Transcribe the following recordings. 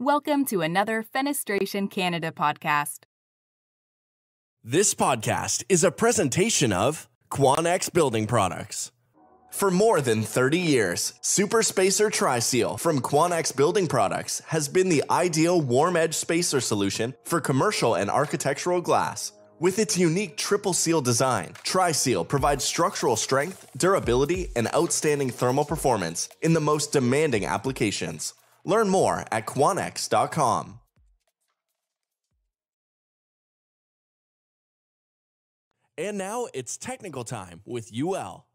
Welcome to another Fenestration Canada podcast. This podcast is a presentation of Quanex Building Products. For more than 30 years, Super Spacer Tri-Seal from Quanex Building Products has been the ideal warm edge spacer solution for commercial and architectural glass. With its unique triple seal design, Tri-Seal provides structural strength, durability, and outstanding thermal performance in the most demanding applications. Learn more at quanex.com. And now it's technical time with UL.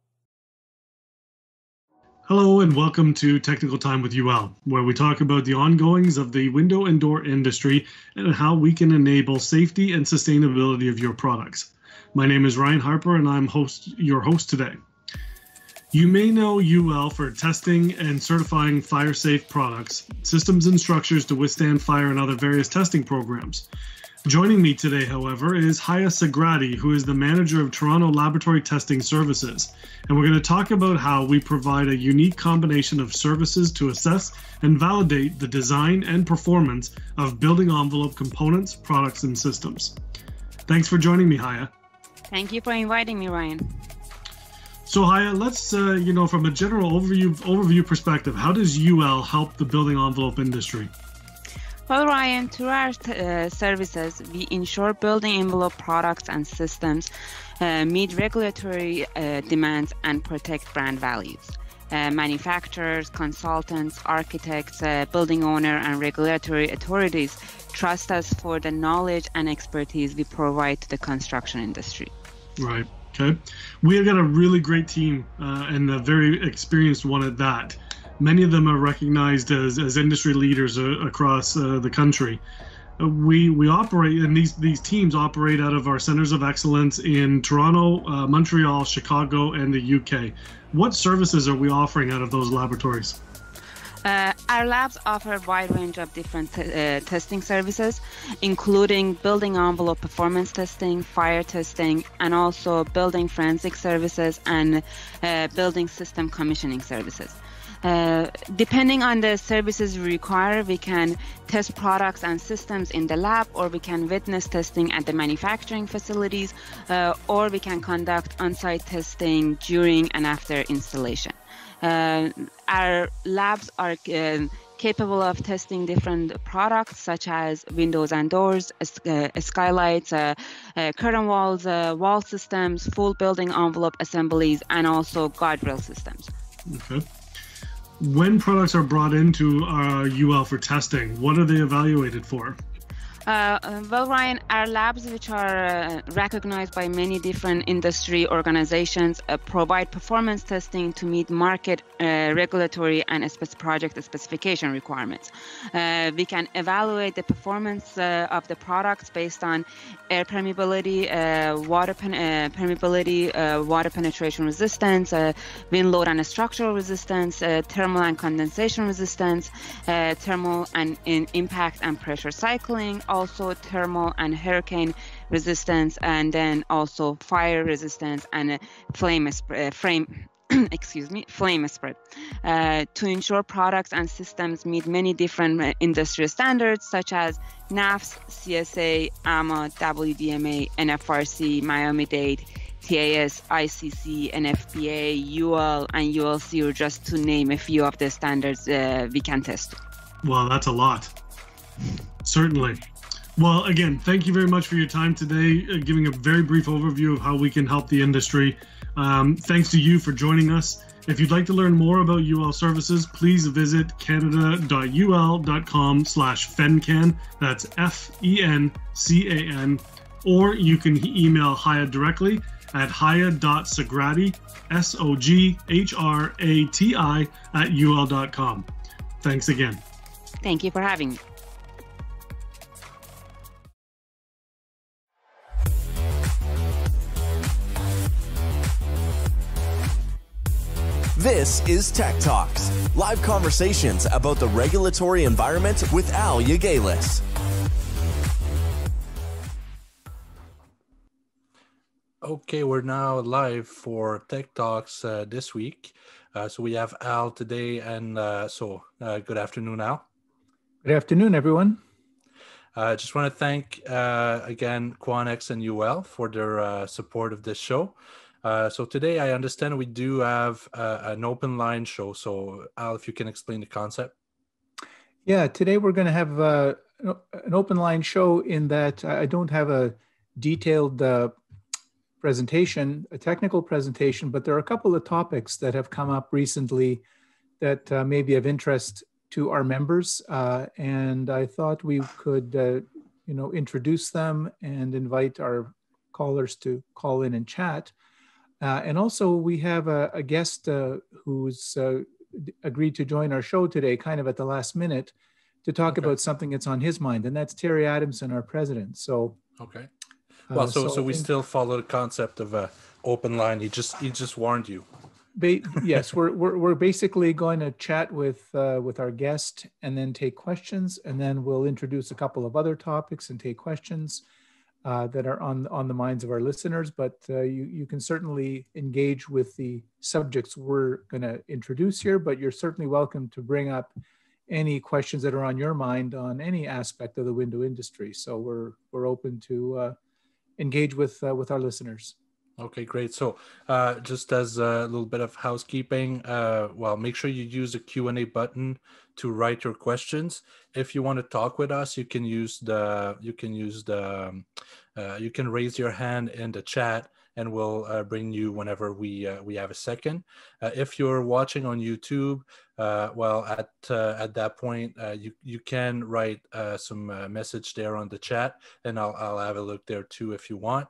Hello and welcome to Technical Time with UL, where we talk about the ongoings of the window and door industry and how we can enable safety and sustainability of your products. My name is Ryan Harper and I'm your host today. You may know UL for testing and certifying fire-safe products, systems and structures to withstand fire and other various testing programs. Joining me today, however, is Haya Sagrati, who is the manager of Toronto Laboratory Testing Services. And we're going to talk about how we provide a unique combination of services to assess and validate the design and performance of building envelope components, products, and systems. Thanks for joining me, Haya. Thank you for inviting me, Ryan. So Haya, let's, from a general overview perspective, how does UL help the building envelope industry? Well, Ryan, through our services, we ensure building envelope products and systems meet regulatory demands and protect brand values. Manufacturers, consultants, architects, building owner, and regulatory authorities trust us for the knowledge and expertise we provide to the construction industry. Right. Okay. We have got a really great team and a very experienced one at that. Many of them are recognized as industry leaders across the country. We operate, and these teams operate out of our centers of excellence in Toronto, Montreal, Chicago, and the UK. What services are we offering out of those laboratories? Our labs offer a wide range of different testing services, including building envelope performance testing, fire testing, and also building forensic services and building system commissioning services. Depending on the services we require, we can test products and systems in the lab, or we can witness testing at the manufacturing facilities, or we can conduct on-site testing during and after installation. Our labs are capable of testing different products such as windows and doors, skylights, curtain walls, wall systems, full building envelope assemblies, and also guardrail systems. Okay. When products are brought into UL for testing, what are they evaluated for? Well, Ryan, our labs, which are recognized by many different industry organizations, provide performance testing to meet market regulatory and project specification requirements. We can evaluate the performance of the products based on air permeability, water permeability, water penetration resistance, wind load and structural resistance, thermal and condensation resistance, thermal and impact and pressure cycling, also thermal and hurricane resistance, and then also fire resistance and flame spread. To ensure products and systems meet many different industry standards such as NAFS, CSA, AMA, WDMA, NFRC, Miami-Dade, TAS, ICC, NFPA, UL, and ULC, or just to name a few of the standards we can test. Well, that's a lot. Certainly. Well, again, thank you very much for your time today, giving a very brief overview of how we can help the industry. Thanks to you for joining us. If you'd like to learn more about UL services, please visit canada.ul.com/FenCan. That's FENCAN. Or you can email Haya directly at haya.sagrati, SOGHRATI @ul.com. Thanks again. Thank you for having me. This is Tech Talks, live conversations about the regulatory environment with Al Yagalis. Okay, we're now live for Tech Talks this week. So we have Al today, and good afternoon, Al. Good afternoon, everyone. I just want to thank again Quanex and UL for their support of this show. So today I understand we do have an open line show. So Al, if you can explain the concept. Yeah, today we're going to have an open line show in that I don't have a detailed presentation, a technical presentation, but there are a couple of topics that have come up recently that may be of interest to our members. And I thought we could, introduce them and invite our callers to call in and chat. And also we have a guest who's agreed to join our show today, kind of at the last minute, to talk about something that's on his mind, and that's Terry Adamson, our president. So, okay. Well, so we still follow the concept of open line. He just warned you. Yes, we're basically going to chat with our guest and then take questions, and then we'll introduce a couple of other topics and take questions that are on the minds of our listeners. But you can certainly engage with the subjects we're going to introduce here, but you're certainly welcome to bring up any questions that are on your mind on any aspect of the window industry. So we're open to engage with our listeners. Okay, great. So just as a little bit of housekeeping, well, make sure you use the Q&A button to write your questions. If you want to talk with us, you can raise your hand in the chat, and we'll bring you whenever we have a second. If you're watching on YouTube, well, at that point, you can write some message there on the chat, and I'll have a look there too if you want.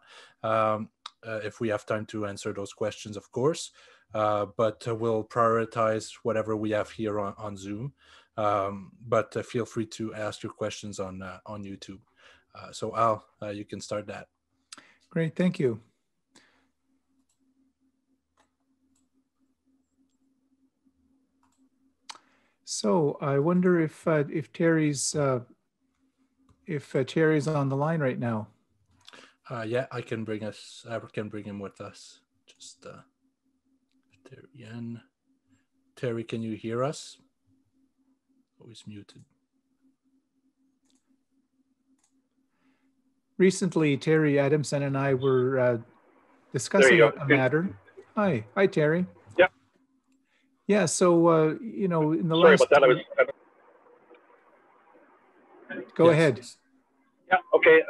If we have time to answer those questions, of course, but we'll prioritize whatever we have here on Zoom. But feel free to ask your questions on YouTube. So Al, you can start that. Great, thank you. So I wonder if Terry's on the line right now. Yeah, I can bring him with us. Just there again. Terry, can you hear us? Oh, he's muted. Recently, Terry Adamson and I were discussing a matter. Hi, Terry. Yeah. Yeah. So in the Sorry last. about that. Go ahead. Yeah. Okay.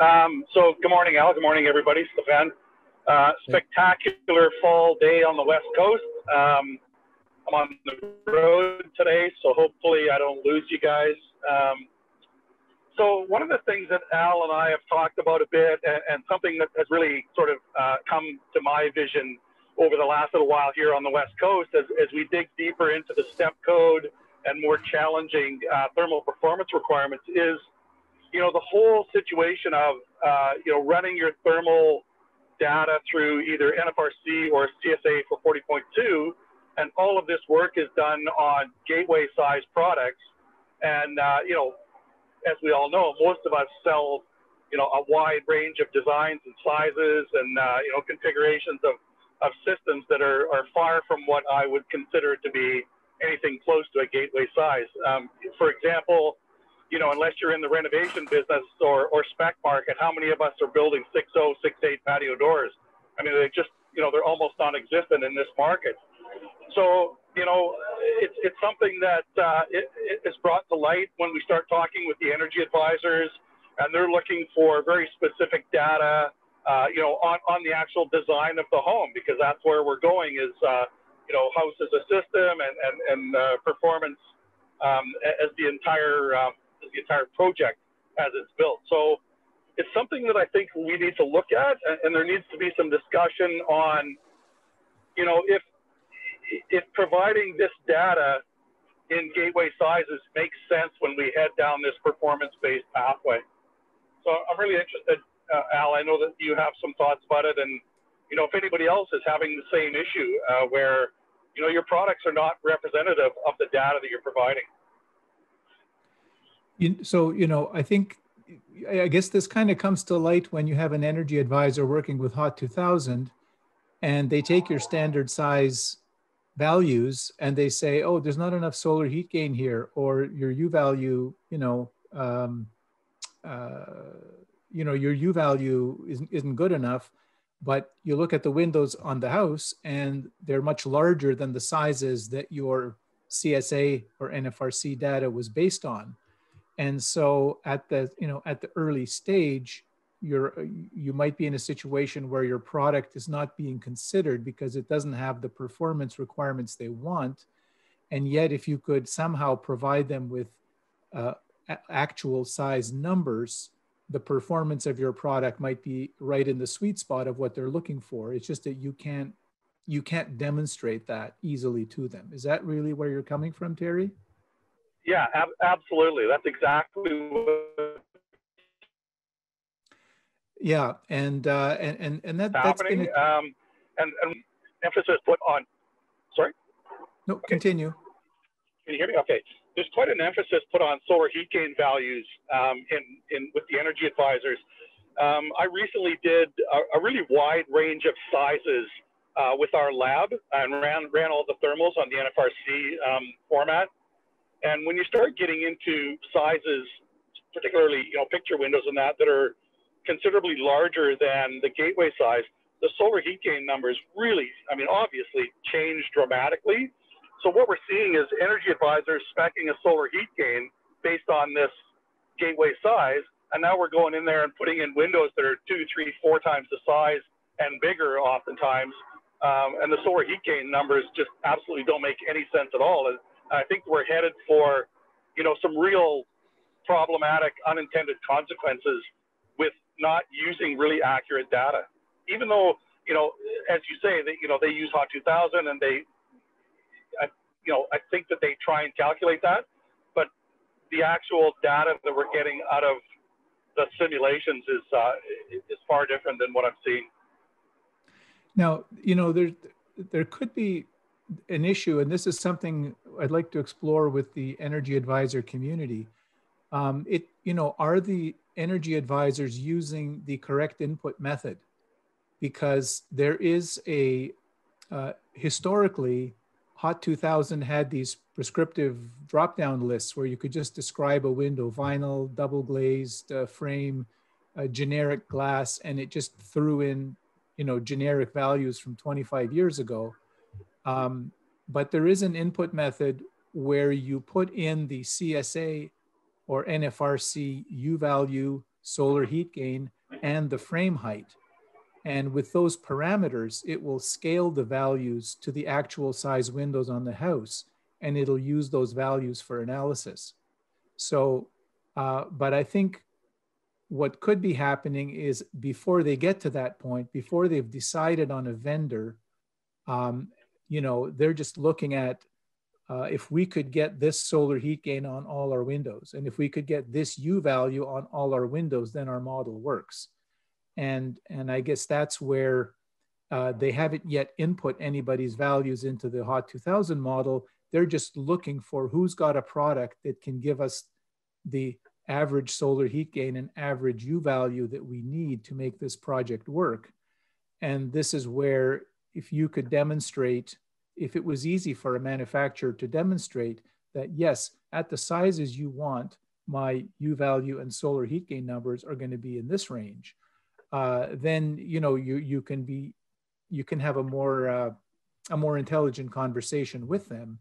So good morning, Al. Good morning, everybody. Stefan. Spectacular fall day on the West Coast. I'm on the road today, so hopefully I don't lose you guys. So one of the things that Al and I have talked about a bit, and something that has really sort of come to my vision over the last little while here on the West Coast, as we dig deeper into the STEP code and more challenging thermal performance requirements, is the whole situation of running your thermal data through either NFRC or CSA for 40.2, and all of this work is done on gateway size products. And as we all know, most of us sell a wide range of designs and sizes and configurations of systems that are far from what I would consider to be anything close to a gateway size. For example, unless you're in the renovation business or spec market, how many of us are building 6.0, 6.8 patio doors? I mean, they're almost non-existent in this market. So, it's something that it is brought to light when we start talking with the energy advisors, and they're looking for very specific data, on the actual design of the home, because that's where we're going is, house as a system and performance as the entire project as it's built. So it's something that I think we need to look at, and there needs to be some discussion on, if providing this data in gateway sizes makes sense when we head down this performance-based pathway. So I'm really interested, Al, I know that you have some thoughts about it, and, if anybody else is having the same issue where, your products are not representative of the data that you're providing. So, I guess this kind of comes to light when you have an energy advisor working with HOT 2000, and they take your standard size values and they say, oh, there's not enough solar heat gain here, or your U value, your U value isn't good enough, but you look at the windows on the house and they're much larger than the sizes that your CSA or NFRC data was based on. And so at the early stage, you might be in a situation where your product is not being considered because it doesn't have the performance requirements they want. And yet, if you could somehow provide them with actual size numbers, the performance of your product might be right in the sweet spot of what they're looking for. It's just that you can't demonstrate that easily to them. Is that really where you're coming from, Terry? Yeah, absolutely. That's exactly what. Yeah, and that's happening. And emphasis put on. Sorry. No, okay. Continue. Can you hear me? Okay. There's quite an emphasis put on solar heat gain values with the energy advisors. I recently did a really wide range of sizes with our lab and ran all the thermals on the NFRC format. And when you start getting into sizes, particularly picture windows and that are considerably larger than the gateway size, the solar heat gain numbers really, obviously changed dramatically. So what we're seeing is energy advisors speccing a solar heat gain based on this gateway size, and now we're going in there and putting in windows that are 2, 3, 4 times the size and bigger oftentimes, and the solar heat gain numbers just absolutely don't make any sense at all. And I think we're headed for, some real problematic unintended consequences with not using really accurate data. Even though, as you say, they use HOT 2000 and I think that they try and calculate that, but the actual data that we're getting out of the simulations is far different than what I'm seeing. Now, there could be an issue, and this is something I'd like to explore with the energy advisor community. Are the energy advisors using the correct input method? Because there is historically, HOT 2000 had these prescriptive drop-down lists where you could just describe a window, vinyl, double glazed frame, generic glass, and it just threw in, generic values from 25 years ago. But there is an input method where you put in the CSA or NFRC U value, solar heat gain, and the frame height. And with those parameters, it will scale the values to the actual size windows on the house, and it'll use those values for analysis. So, but I think what could be happening is before they get to that point, before they've decided on a vendor, they're just looking at if we could get this solar heat gain on all our windows, and if we could get this U value on all our windows, then our model works. And I guess that's where they haven't yet input anybody's values into the HOT 2000 model. They're just looking for who's got a product that can give us the average solar heat gain and average U value that we need to make this project work. And this is where if you could demonstrate, if it was easy for a manufacturer to demonstrate that, yes, at the sizes you want, my U value and solar heat gain numbers are going to be in this range. Then you can have a more intelligent conversation with them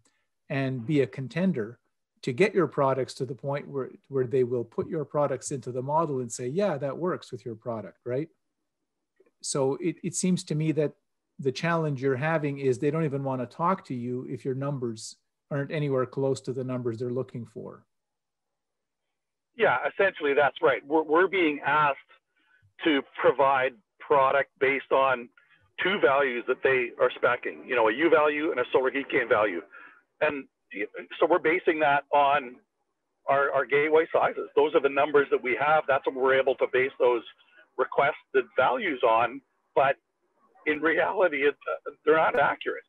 and be a contender to get your products to the point where they will put your products into the model and say, yeah, that works with your product, right? So it seems to me that the challenge you're having is they don't even want to talk to you if your numbers aren't anywhere close to the numbers they're looking for. Yeah, essentially that's right. We're being asked to provide product based on 2 values that they are speccing, a U value and a solar heat gain value. And so we're basing that on our gateway sizes. Those are the numbers that we have. That's what we're able to base those requested values on. But in reality, they're not accurate.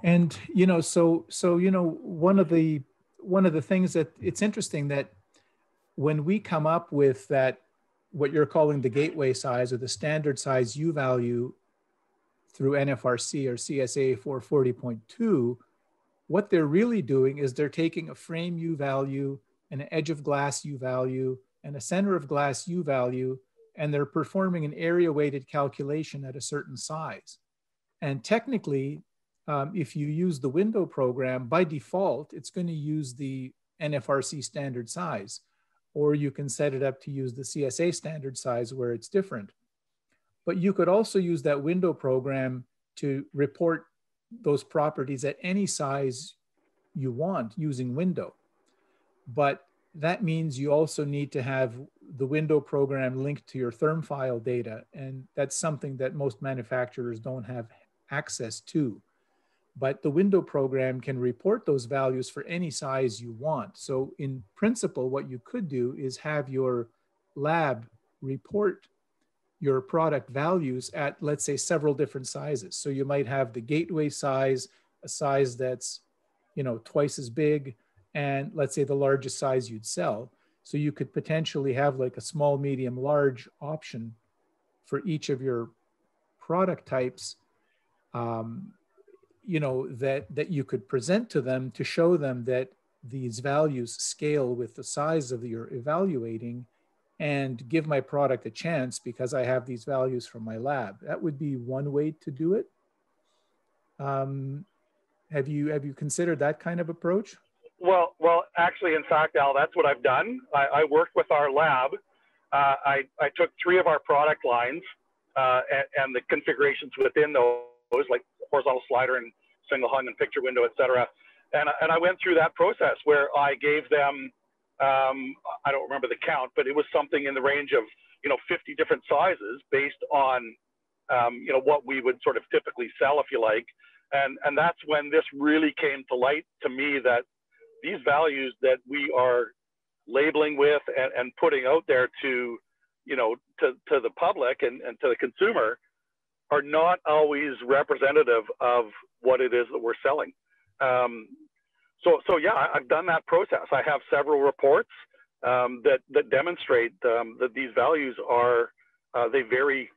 And, so one of the things that it's interesting that when we come up with that, what you're calling the gateway size or the standard size U value through NFRC or CSA 440.2, what they're really doing is they're taking a frame U value, an edge of glass U value, and a center of glass U value, and they're performing an area weighted calculation at a certain size. And technically, if you use the window program, by default, it's going to use the NFRC standard size, or you can set it up to use the CSA standard size where it's different. But you could also use that window program to report those properties at any size you want using window. But that means you also need to have the window program linked to your therm file data. And that's something that most manufacturers don't have access to. But the window program can report those values for any size you want. So in principle, what you could do is have your lab report your product values at, let's say, several different sizes. So you might have the gateway size, a size that's, twice as big, and let's say the largest size you'd sell. So you could potentially have like a small, medium, large option for each of your product types, that you could present to them to show them that these values scale with the size of you're evaluating, and give my product a chance because I have these values from my lab. That would be one way to do it. Have you considered that kind of approach? Well, actually, in fact, Al, that's what I've done. I worked with our lab. I took 3 of our product lines and the configurations within those, like horizontal slider and single hung and picture window, et cetera. And I went through that process where I gave them, I don't remember the count, but it was something in the range of, 50 different sizes based on, what we would sort of typically sell, if you like. And that's when this really came to light to me, that these values that we are labeling with and putting out there to, to the public and to the consumer are not always representative of what it is that we're selling. So yeah, I've done that process. I have several reports that demonstrate that these values are, they vary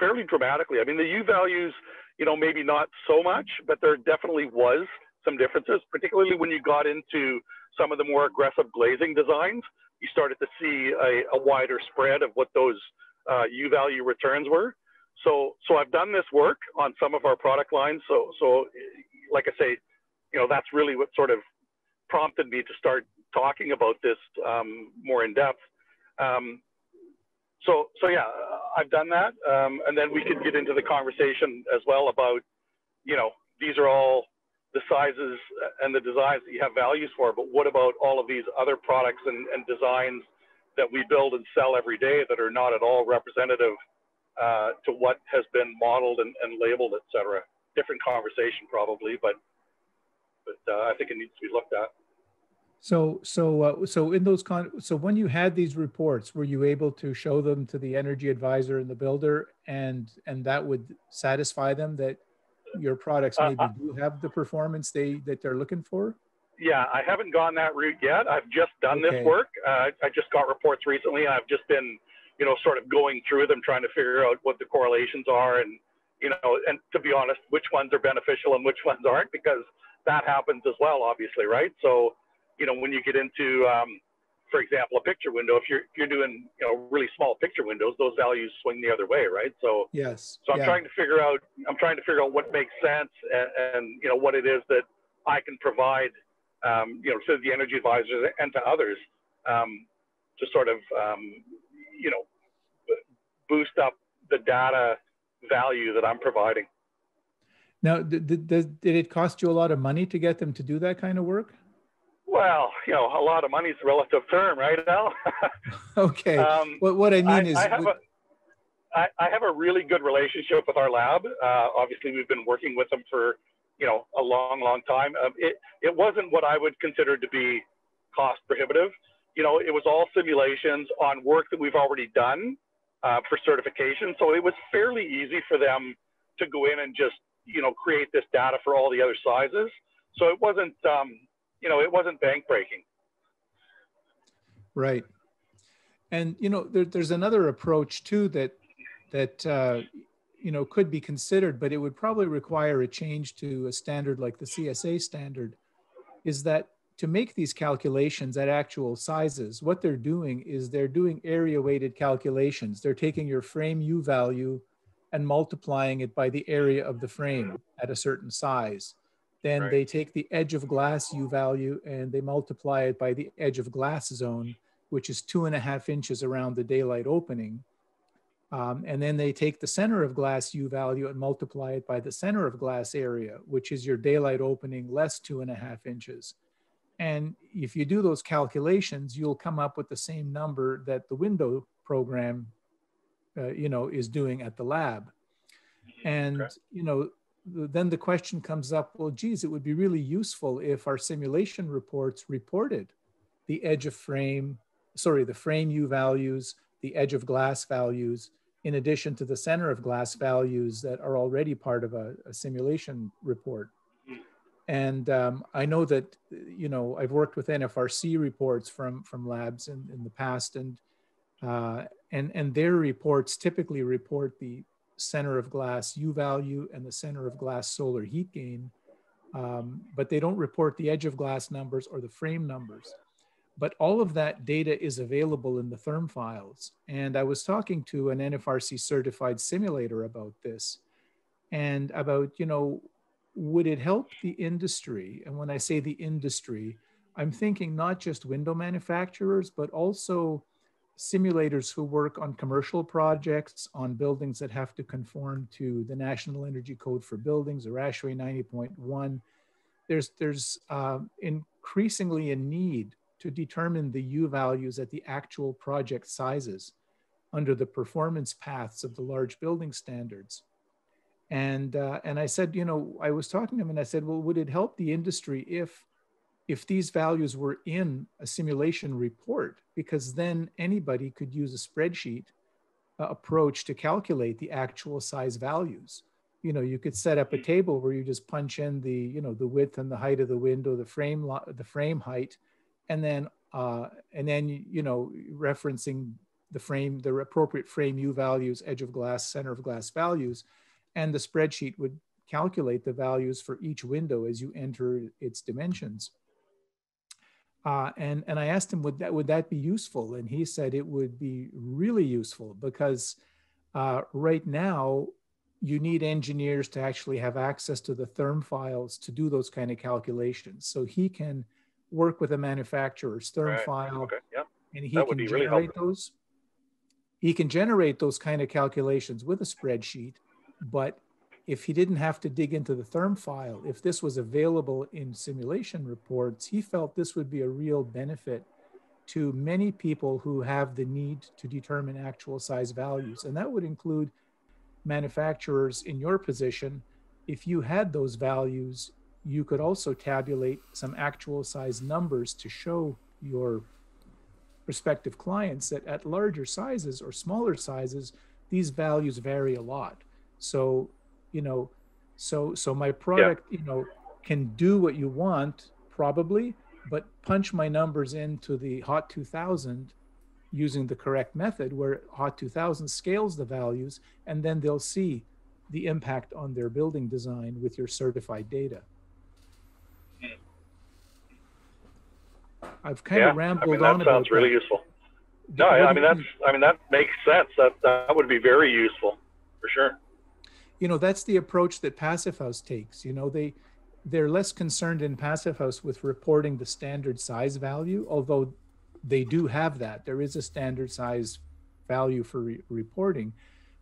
fairly dramatically. I mean, the U values, maybe not so much, but there definitely was some differences, particularly when you got into some of the more aggressive glazing designs. You started to see a wider spread of what those U value returns were. So I've done this work on some of our product lines. So like I say, that's really what sort of prompted me to start talking about this more in depth. So yeah, I've done that. And then we could get into the conversation as well about, these are all the sizes and the designs that you have values for, but what about all of these other products and designs that we build and sell every day that are not at all representative to what has been modeled and labeled, et cetera. Different conversation probably, but I think it needs to be looked at. So in those so when you had these reports, were you able to show them to the energy advisor and the builder, and that would satisfy them that your products maybe do have the performance that they're looking for? Yeah, I haven't gone that route yet. I've just done this work. I just got reports recently. I've just been, sort of going through them, trying to figure out what the correlations are, and and to be honest, which ones are beneficial and which ones aren't, because that happens as well, obviously, right? So, when you get into, for example, a picture window, if you're doing, really small picture windows, those values swing the other way, right? So yes. So I'm trying to figure out what makes sense and what it is that I can provide, to the energy advisors and to others, to sort of, boost up the data value that I'm providing. Now, did it cost you a lot of money to get them to do that kind of work? Well, a lot of money is a relative term, right, Al? Okay. What I mean is... I have a really good relationship with our lab. Obviously, we've been working with them for, a long, long time. It wasn't what I would consider to be cost prohibitive. It was all simulations on work that we've already done for certification. So it was fairly easy for them to go in and just, create this data for all the other sizes. So it wasn't, it wasn't bank breaking. Right. And, there's another approach too that could be considered, but it would probably require a change to a standard like the CSA standard, is that to make these calculations at actual sizes, what they're doing is they're doing area weighted calculations. They're taking your frame U value and multiplying it by the area of the frame at a certain size. Then they take the edge of glass U value and they multiply it by the edge of glass zone, which is 2.5 inches around the daylight opening. And then they take the center of glass U value and multiply it by the center of glass area, which is your daylight opening less 2.5 inches. And if you do those calculations, you'll come up with the same number that the window program, is doing at the lab. And, then the question comes up, well, geez, it would be really useful if our simulation reports reported the edge of frame, the frame U values, the edge of glass values, in addition to the center of glass values that are already part of a simulation report. And I know that, I've worked with NFRC reports from labs in the past, and their reports typically report the center of glass U value and the center of glass solar heat gain, but they don't report the edge of glass numbers or the frame numbers. But all of that data is available in the therm files. And I was talking to an NFRC certified simulator about this and about, would it help the industry? And when I say the industry, I'm thinking not just window manufacturers, but also simulators who work on commercial projects, on buildings that have to conform to the National Energy Code for Buildings, or ASHRAE 90.1. There's increasingly a need to determine the U values at the actual project sizes under the performance paths of the large building standards. And I said, I was talking to him and I said, well, would it help the industry if these values were in a simulation report? Because then anybody could use a spreadsheet approach to calculate the actual size values. You could set up a table where you just punch in the width and the height of the window, the frame height, and then referencing the appropriate frame U values, edge of glass, center of glass values, and the spreadsheet would calculate the values for each window as you enter its dimensions. And I asked him, would that be useful? And he said it would be really useful because right now you need engineers to actually have access to the therm files to do those kind of calculations. So he can work with a manufacturer's therm file, and he can generate those. He can generate those kind of calculations with a spreadsheet, but if he didn't have to dig into the therm file, if this was available in simulation reports, he felt this would be a real benefit to many people who have the need to determine actual size values. And that would include manufacturers in your position. If you had those values, you could also tabulate some actual size numbers to show your prospective clients that at larger sizes or smaller sizes, these values vary a lot. So, so my product, can do what you want probably, but punch my numbers into the HOT 2000 using the correct method where HOT 2000 scales the values, and then they'll see the impact on their building design with your certified data. I've kind of rambled on about that. That sounds really useful. No, that makes sense. That would be very useful for sure. That's the approach that Passive House takes. They're less concerned in Passive House with reporting the standard size value, although they do have that. There is a standard size value for reporting,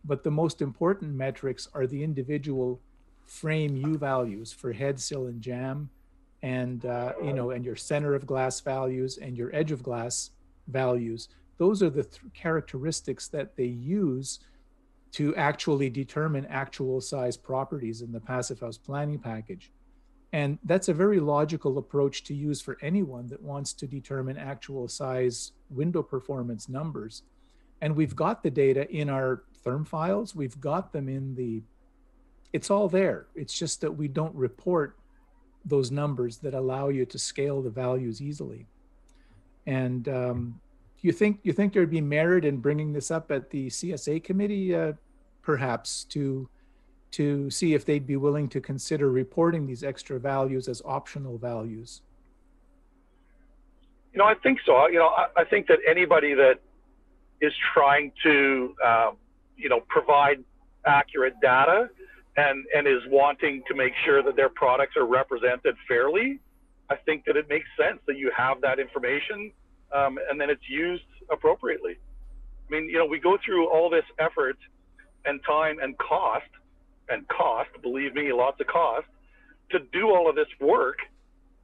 but the most important metrics are the individual frame U values for head, sill, and jamb, and and your center of glass values and your edge of glass values. Those are the characteristics that they use to actually determine actual size properties in the Passive House planning package. And that's a very logical approach to use for anyone that wants to determine actual size window performance numbers. And we've got the data in our therm files. We've got them it's all there. It's just that we don't report those numbers that allow you to scale the values easily. And you think there'd be merit in bringing this up at the CSA committee, perhaps to see if they'd be willing to consider reporting these extra values as optional values? I think so. I think that anybody that is trying to, provide accurate data and is wanting to make sure that their products are represented fairly, I think that it makes sense that you have that information and then it's used appropriately. I mean, we go through all this effort and time and cost, believe me, lots of cost, to do all of this work.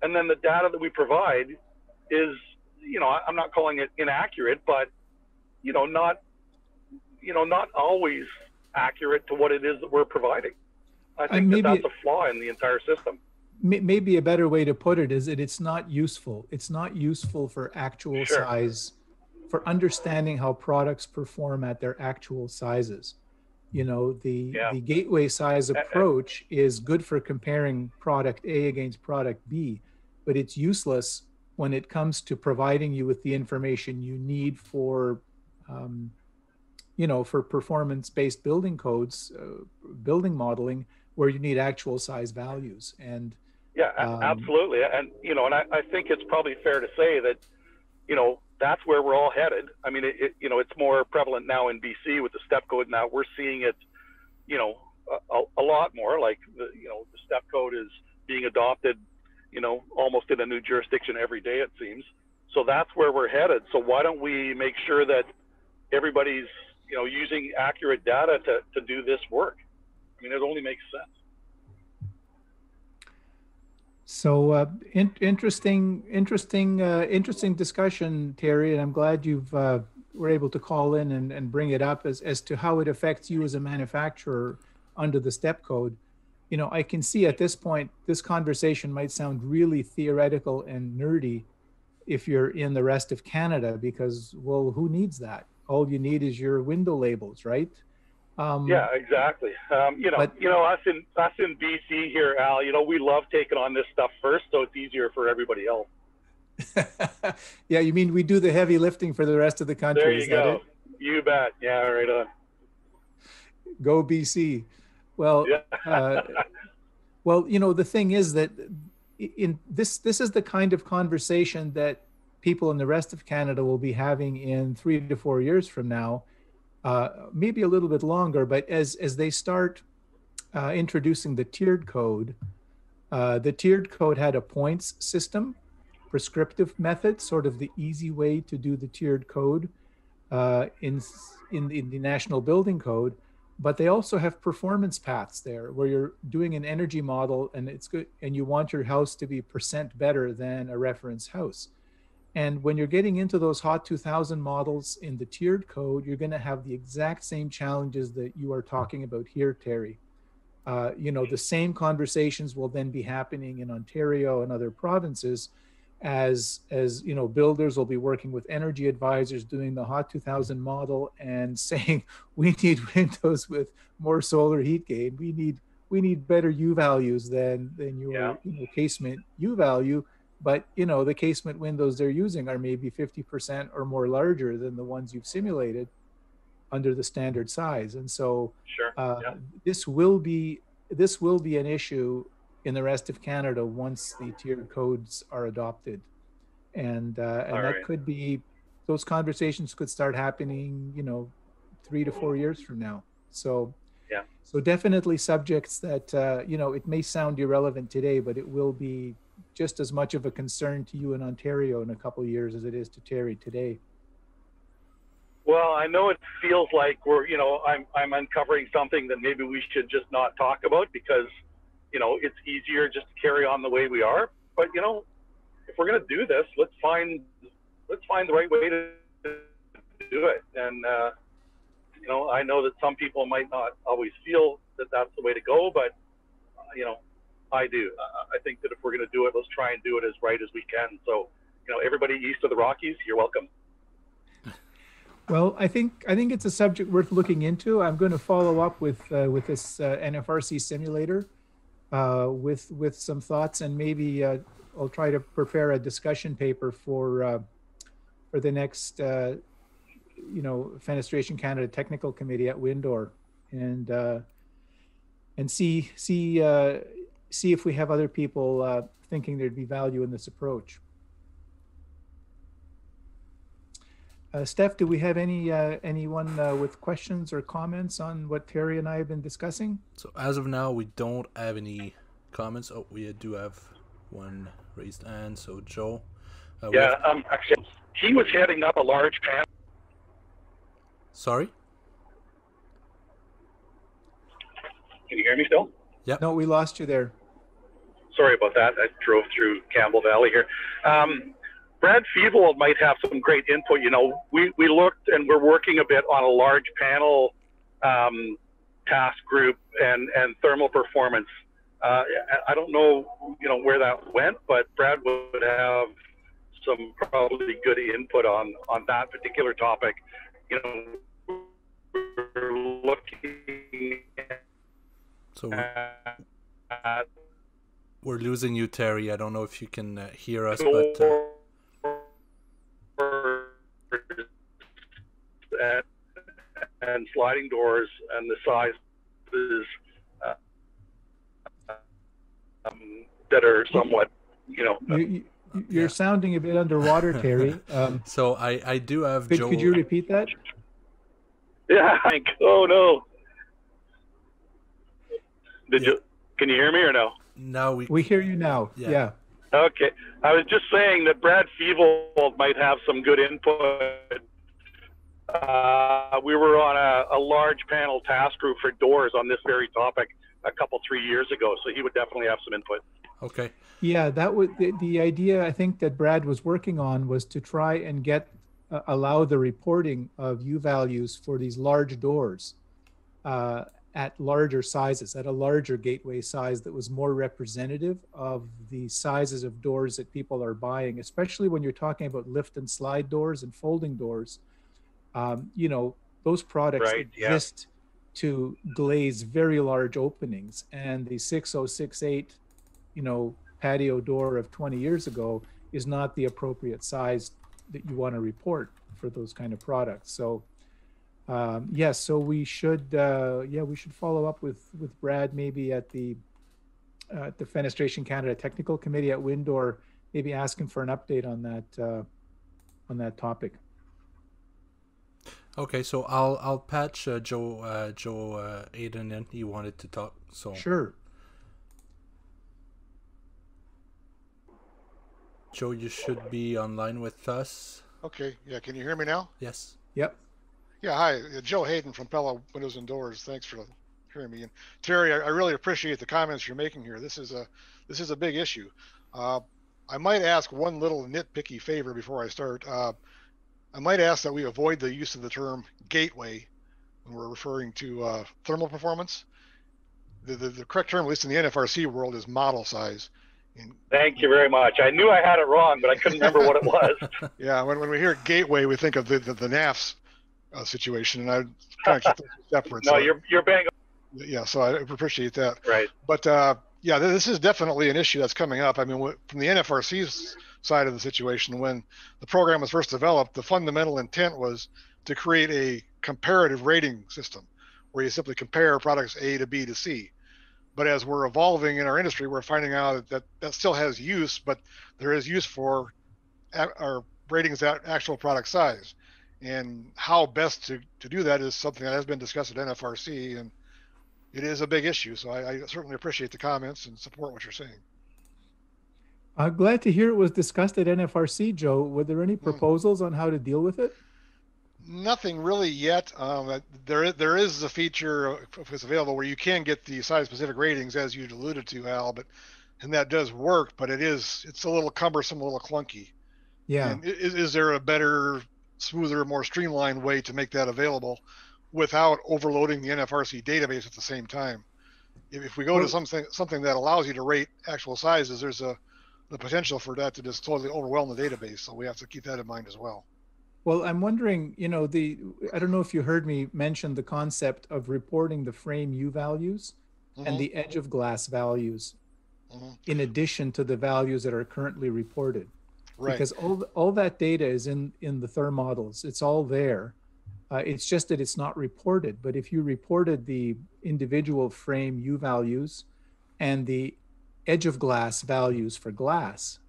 And then the data that we provide is, I'm not calling it inaccurate, but, not always accurate to what it is that we're providing. I think that's a flaw in the entire system. Maybe a better way to put it is that it's not useful. It's not useful for actual size, for understanding how products perform at their actual sizes. The gateway size approach is good for comparing product A against product B, but it's useless when it comes to providing you with the information you need for, for performance-based building codes, building modeling, where you need actual size values. And absolutely. And, and I think it's probably fair to say that, that's where we're all headed. I mean, it's more prevalent now in BC with the step code. Now we're seeing it, a lot more, like the step code is being adopted, almost in a new jurisdiction every day, it seems. So that's where we're headed. So why don't we make sure that everybody's, using accurate data to do this work? I mean, it only makes sense. So interesting discussion, Terry, and I'm glad you've were able to call in and bring it up as to how it affects you as a manufacturer under the step code. I can see at this point, this conversation might sound really theoretical and nerdy if you're in the rest of Canada, because, well, who needs that? All you need is your window labels, right? Yeah, exactly. Us in BC here, Al, we love taking on this stuff first, so it's easier for everybody else. Yeah, you mean we do the heavy lifting for the rest of the country? There you go. You bet. Yeah, right on. Go BC. Well, yeah. The thing is that this is the kind of conversation that people in the rest of Canada will be having in 3 to 4 years from now. Maybe a little bit longer, but as they start introducing the tiered code had a points system, prescriptive method, sort of the easy way to do the tiered code in the National Building Code. But they also have performance paths there where you're doing an energy model and it's good, and you want your house to be % better than a reference house. And when you're getting into those HOT 2000 models in the tiered code, you're going to have the exact same challenges that you are talking about here, Terry. The same conversations will then be happening in Ontario and other provinces as builders will be working with energy advisors doing the HOT 2000 model and saying, we need windows with more solar heat gain. We need better U values than your casement U value. But, the casement windows they're using are maybe 50% or more larger than the ones you've simulated under the standard size. And so this will be an issue in the rest of Canada once the tiered codes are adopted. And that could be, those conversations could start happening, 3 to 4 years from now. So definitely subjects that, it may sound irrelevant today, but it will be just as much of a concern to you in Ontario in a couple of years as it is to Terry today. Well, I know it feels like I'm uncovering something that maybe we should just not talk about because, it's easier just to carry on the way we are. But, if we're going to do this, let's find the right way to do it. And, I know that some people might not always feel that that's the way to go, but, I do. I think that if we're going to do it, let's try and do it as right as we can. So, everybody east of the Rockies, you're welcome. Well, I think it's a subject worth looking into. I'm going to follow up with this NFRC simulator with some thoughts, and maybe I'll try to prepare a discussion paper for the next Fenestration Canada Technical Committee at Windor. and see if we have other people thinking there'd be value in this approach. Steph, do we have anyone with questions or comments on what Terry and I have been discussing? So as of now, we don't have any comments. Oh, we do have one raised hand. So Joe. Actually, he was heading up a large panel. Sorry? Can you hear me still? Yeah. No, we lost you there. Sorry about that. I drove through Campbell Valley here. Brad Feeble might have some great input. You know, we looked and we're working a bit on a large panel task group and thermal performance. I don't know, where that went, but Brad would have some probably good input on that particular topic. We're looking at we're losing you, Terry. I don't know if you can hear us, but and sliding doors and the sizes that are somewhat, You're sounding a bit underwater, Terry. So I do have Joe. Could you repeat that? Yeah. Oh no. Can you hear me or no? No, we hear you now. Yeah. Okay. I was just saying that Brad Feeble might have some good input. We were on a large panel task group for doors on this very topic a 3 years ago, so he would definitely have some input. Okay. Yeah, that was the idea. I think that Brad was working on was to try and allow the reporting of U values for these large doors at larger sizes, at a larger gateway size that was more representative of the sizes of doors that people are buying, especially when you're talking about lift and slide doors and folding doors. Those products exist to glaze very large openings, and the 6068, patio door of 20 years ago is not the appropriate size that you want to report for those kind of products. So yes, so we should follow up with Brad maybe at the Fenestration Canada Technical Committee at Windor, maybe ask him for an update on that topic. Okay, so I'll patch Joe Aiden in. He wanted to talk. So sure. Joe, you should be online with us. Okay. Yeah. Can you hear me now? Yes. Yep. Yeah. Hi, Joe Hayden from Pella Windows and Doors. Thanks for hearing me. And Terry, I really appreciate the comments you're making here. This is a big issue. I might ask one little nitpicky favor before I start. I might ask that we avoid the use of the term gateway when we're referring to thermal performance. The correct term, at least in the NFRC world, is model size. Thank you very much. I knew I had it wrong, but I couldn't remember what it was. Yeah, when we hear gateway, we think of the NAFS situation, and I kind of keep those separate. No, so, you're bang on. Yeah, so I appreciate that. Right. But yeah, this is definitely an issue that's coming up. I mean, from the NFRC's side of the situation, when the program was first developed, the fundamental intent was to create a comparative rating system where you simply compare products A to B to C. But as we're evolving in our industry, we're finding out that still has use, but there is use for our ratings at actual product size. And how best to do that is something that has been discussed at NFRC, and it is a big issue. So I certainly appreciate the comments and support what you're saying. I'm glad to hear it was discussed at NFRC, Joe. Were there any proposals on how to deal with it? Nothing really yet. There is a feature, if it's available, where you can get the size-specific ratings, as you alluded to, Al, and that does work, but it's a little cumbersome, a little clunky. Yeah. And is there a better, smoother, more streamlined way to make that available without overloading the NFRC database at the same time? If we go to something that allows you to rate actual sizes, there's the potential for that to just totally overwhelm the database. So we have to keep that in mind as well. Well, I'm wondering, I don't know if you heard me mention the concept of reporting the frame U values and the edge of glass values in addition to the values that are currently reported. Right. Because all that data is in the therm models. It's all there. It's just that it's not reported. But if you reported the individual frame U values and the edge of glass values for glass,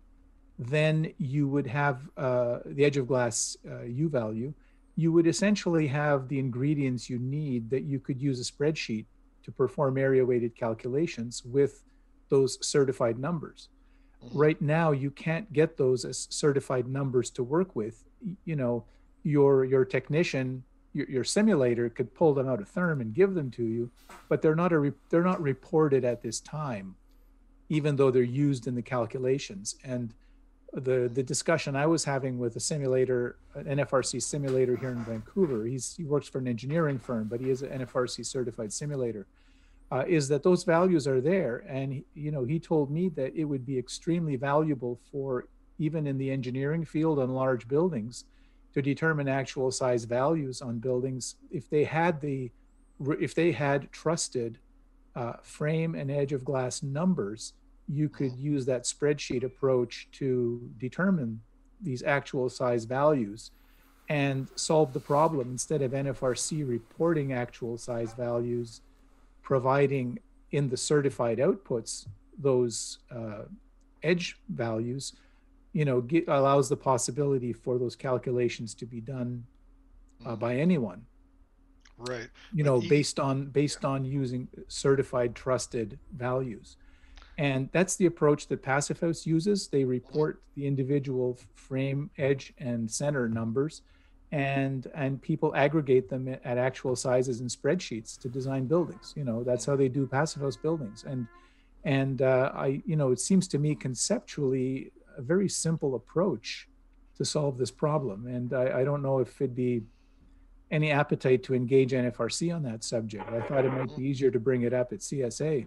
then you would have the edge of glass U value. You would essentially have the ingredients you need that you could use a spreadsheet to perform area weighted calculations with those certified numbers. Right now, you can't get those as certified numbers to work with. You know, your technician, your simulator could pull them out of Therm and give them to you, but they're not reported at this time, even though they're used in the calculations. And the discussion I was having with a simulator, an NFRC simulator here in Vancouver, he works for an engineering firm, but he is an NFRC certified simulator, is that those values are there. And, you know, he told me that it would be extremely valuable for, even in the engineering field on large buildings, to determine actual size values on buildings if they had trusted frame and edge of glass numbers. You could use that spreadsheet approach to determine these actual size values and solve the problem. Instead of NFRC reporting actual size values, providing in the certified outputs those edge values, you know, allows the possibility for those calculations to be done by anyone. Right. You know, based on using certified trusted values. And that's the approach that Passive House uses. They report the individual frame, edge, and center numbers, and people aggregate them at actual sizes in spreadsheets to design buildings. You know, that's how they do Passive House buildings. And you know, it seems to me conceptually a very simple approach to solve this problem. And I don't know if it'd be any appetite to engage NFRC on that subject. I thought it might be easier to bring it up at CSA.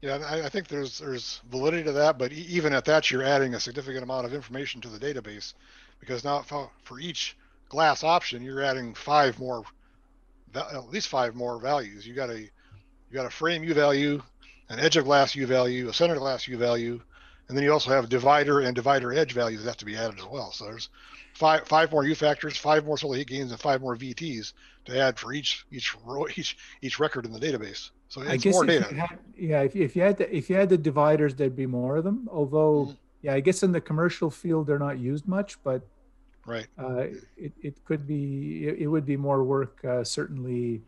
Yeah, I think there's validity to that, but even at that, you're adding a significant amount of information to the database, because now for each glass option, you're adding at least five more values. You got a frame U value, an edge of glass U value, a center glass U value, and then you also have divider and divider edge values that have to be added as well. So there's five more U factors, five more solar heat gains, and five more VTs to add for each record in the database. So it's more data. If you had the dividers, there'd be more of them. Although, yeah, I guess in the commercial field they're not used much, but right, it could be. It would be more work, certainly,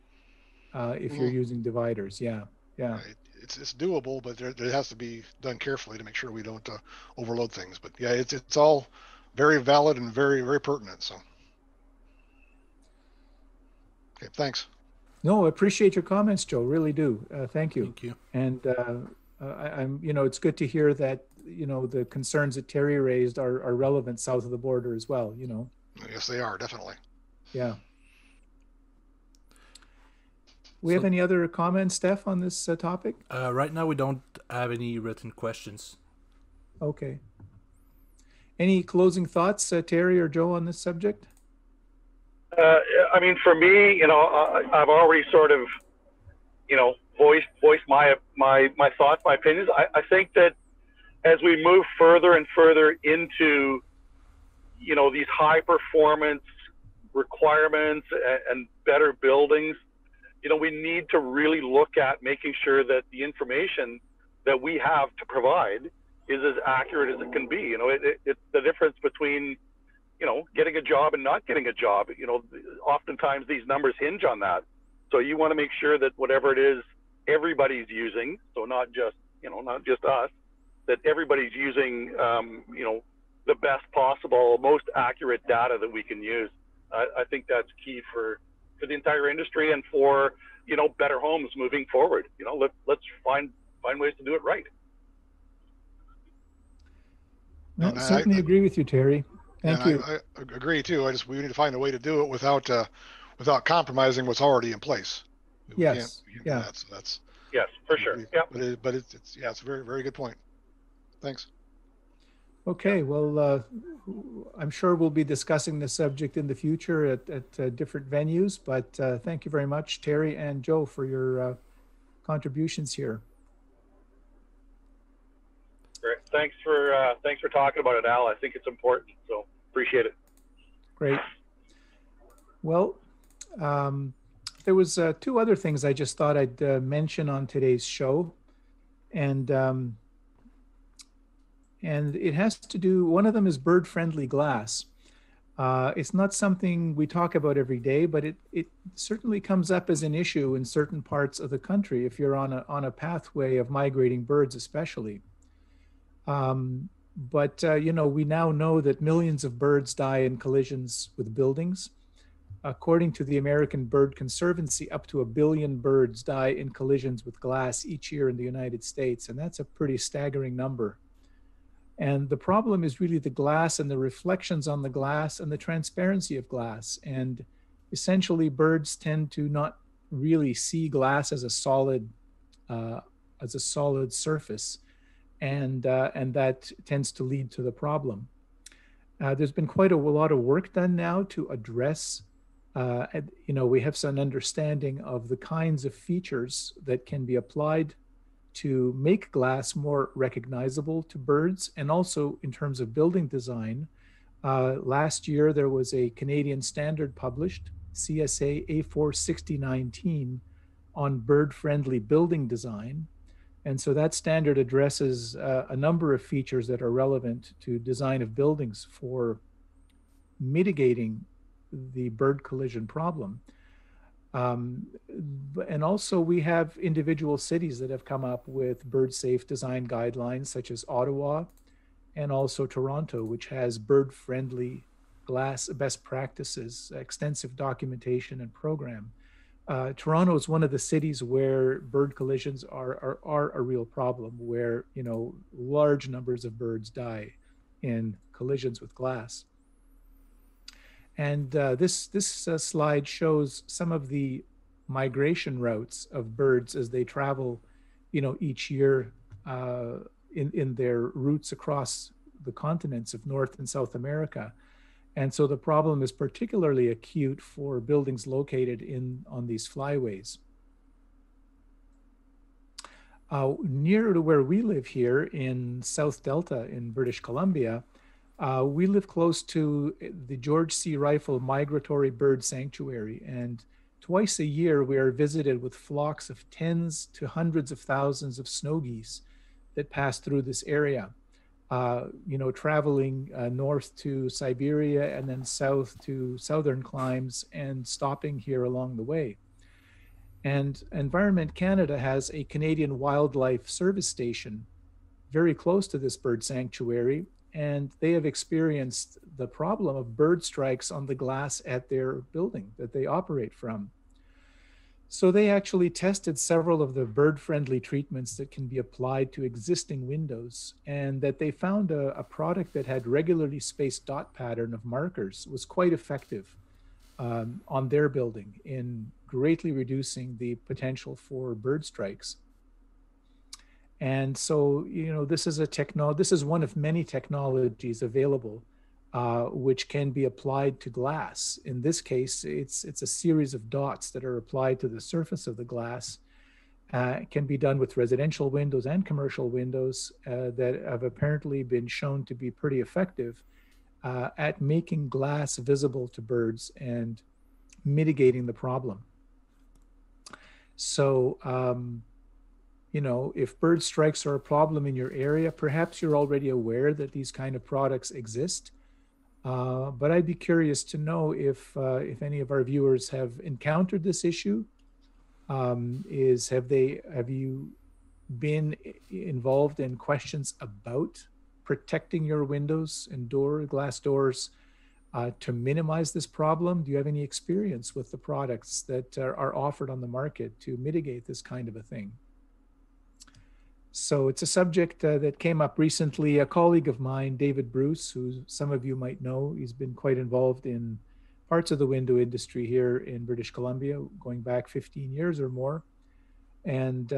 if you're using dividers. Yeah. Right. It's doable, but there has to be done carefully to make sure we don't overload things. But yeah, it's all very valid and very, very pertinent. So, okay, thanks. No, I appreciate your comments, Joe. Really do. Thank you. Thank you. And I'm, you know, it's good to hear that, you know, the concerns that Terry raised are relevant south of the border as well. You know. Yes, they are, definitely. Yeah. We have any other comments, Steph, on this topic? Right now, we don't have any written questions. Okay. Any closing thoughts, Terry or Joe, on this subject? I mean, for me, you know, I've already sort of, you know, voiced my thoughts, my opinions. I think that as we move further and further into, you know, these high performance requirements and better buildings, you know, we need to really look at making sure that the information that we have to provide is as accurate as it can be. You know, it's the difference between, you know, getting a job and not getting a job. You know, oftentimes these numbers hinge on that. So you want to make sure that whatever it is everybody's using, so not just, you know, not just us, that everybody's using, you know, the best possible, most accurate data that we can use. I think that's key for the entire industry and for, you know, better homes moving forward. You know, let's find ways to do it right. No, certainly agree with you, Terry. Thank you. I agree too. We need to find a way to do it without compromising what's already in place. Yes. Yeah. That's yes, for sure. Yeah. But it's a very, very good point. Thanks. Okay, well, I'm sure we'll be discussing this subject in the future at different venues, but thank you very much, Terry and Joe, for your contributions here. Great. Thanks for talking about it, Al. I think it's important, so appreciate it. Great. Well, There was two other things I just thought I'd mention on today's show. And it has to do, one of them is bird-friendly glass. It's not something we talk about every day, but it certainly comes up as an issue in certain parts of the country if you're on a pathway of migrating birds especially. You know, we now know that millions of birds die in collisions with buildings. According to the American Bird Conservancy, up to 1 billion birds die in collisions with glass each year in the United States, and that's a pretty staggering number. And the problem is really the glass and the reflections on the glass and the transparency of glass. And essentially, birds tend to not really see glass as a solid surface, and that tends to lead to the problem. There's been quite a lot of work done now to address. You know, we have some understanding of the kinds of features that can be applied to make glass more recognizable to birds, and also in terms of building design. Last year, there was a Canadian standard published, CSA A46019, on bird-friendly building design. And so that standard addresses a number of features that are relevant to design of buildings for mitigating the bird collision problem. And also we have individual cities that have come up with bird-safe design guidelines, such as Ottawa and also Toronto, which has bird-friendly glass best practices, extensive documentation and program. Toronto is one of the cities where bird collisions are a real problem, where, you know, large numbers of birds die in collisions with glass. And this slide shows some of the migration routes of birds as they travel, you know, each year in their routes across the continents of North and South America. And so the problem is particularly acute for buildings located on these flyways. Near to where we live here in South Delta in British Columbia, we live close to the George C. Rifle Migratory Bird Sanctuary, and twice a year we are visited with flocks of tens to hundreds of thousands of snow geese that pass through this area. You know, traveling north to Siberia and then south to southern climes and stopping here along the way. And Environment Canada has a Canadian Wildlife Service station very close to this bird sanctuary, and they have experienced the problem of bird strikes on the glass at their building that they operate from. So they actually tested several of the bird-friendly treatments that can be applied to existing windows, and that they found a product that had regularly spaced dot pattern of markers was quite effective on their building in greatly reducing the potential for bird strikes. And so, you know, this is one of many technologies available which can be applied to glass. In this case, it's a series of dots that are applied to the surface of the glass. It can be done with residential windows and commercial windows that have apparently been shown to be pretty effective at making glass visible to birds and mitigating the problem. So, you know, if bird strikes are a problem in your area, perhaps you're already aware that these kind of products exist. But I'd be curious to know if any of our viewers have encountered this issue. Have you been involved in questions about protecting your windows and glass doors to minimize this problem? Do you have any experience with the products that are offered on the market to mitigate this kind of a thing? So it's a subject that came up recently. A colleague of mine, David Bruce, who some of you might know, he's been quite involved in parts of the window industry here in British Columbia, going back 15 years or more. And